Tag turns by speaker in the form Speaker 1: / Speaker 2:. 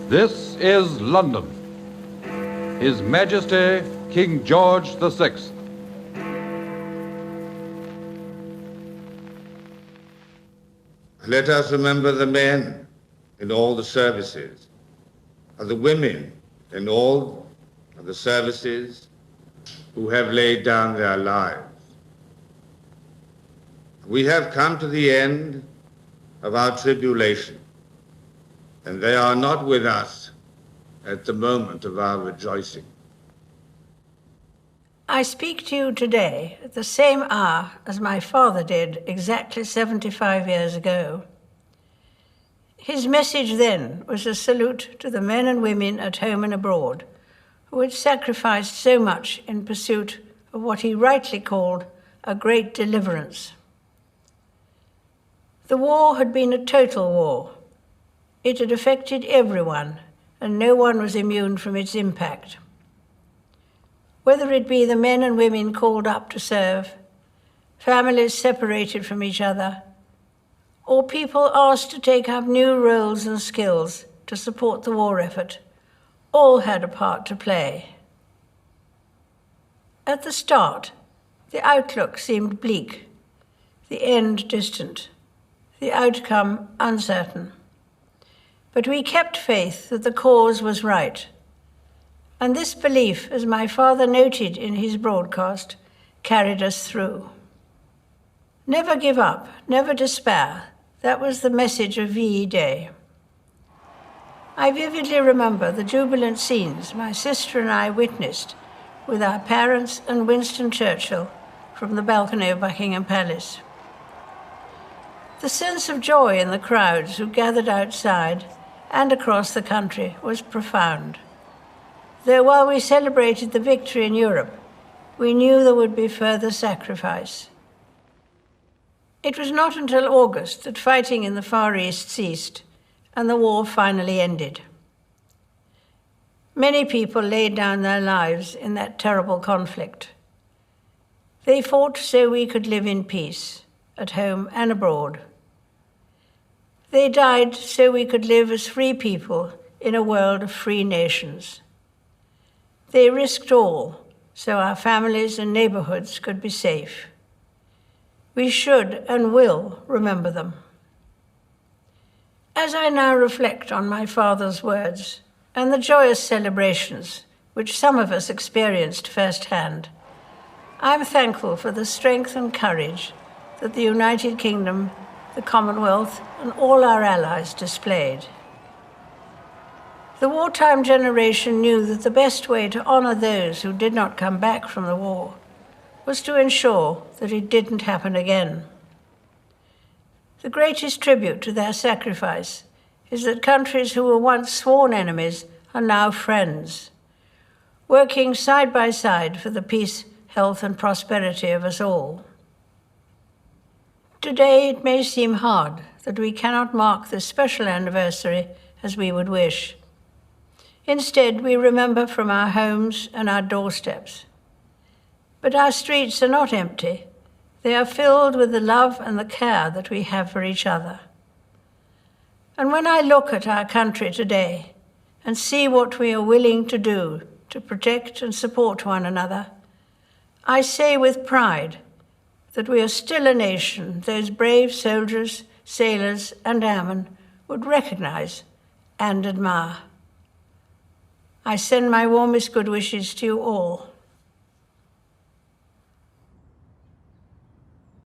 Speaker 1: This is London. His Majesty King George VI.
Speaker 2: Let us remember the men in all the services, and the women in all of the services who have laid down their lives. We have come to the end of our tribulation, and they are not with us at the moment of our rejoicing.
Speaker 3: I speak to you today at the same hour as my father did exactly 75 years ago. His message then was a salute to the men and women at home and abroad who had sacrificed so much in pursuit of what he rightly called a great deliverance. The war had been a total war. It had affected everyone, and no one was immune from its impact. Whether it be the men and women called up to serve, families separated from each other, or people asked to take up new roles and skills to support the war effort, all had a part to play. At the start, the outlook seemed bleak, the end distant, the outcome uncertain. But we kept faith that the cause was right. And this belief, as my father noted in his broadcast, carried us through. Never give up, never despair. That was the message of VE Day. I vividly remember the jubilant scenes my sister and I witnessed with our parents and Winston Churchill from the balcony of Buckingham Palace. The sense of joy in the crowds who gathered outside and across the country was profound. Though while we celebrated the victory in Europe, we knew there would be further sacrifice. It was not until August that fighting in the Far East ceased and the war finally ended. Many people laid down their lives in that terrible conflict. They fought so we could live in peace, at home and abroad. They died so we could live as free people in a world of free nations. They risked all so our families and neighborhoods could be safe. We should and will remember them. As I now reflect on my father's words and the joyous celebrations which some of us experienced firsthand, I'm thankful for the strength and courage that the United Kingdom, the Commonwealth, and all our allies displayed. The wartime generation knew that the best way to honor those who did not come back from the war was to ensure that it didn't happen again. The greatest tribute to their sacrifice is that countries who were once sworn enemies are now friends, working side by side for the peace, health, and prosperity of us all. Today, it may seem hard that we cannot mark this special anniversary as we would wish. Instead, we remember from our homes and our doorsteps. But our streets are not empty. They are filled with the love and the care that we have for each other. And when I look at our country today and see what we are willing to do to protect and support one another, I say with pride that we are still a nation those brave soldiers, sailors, and airmen would recognize and admire. I send my warmest good wishes to you all.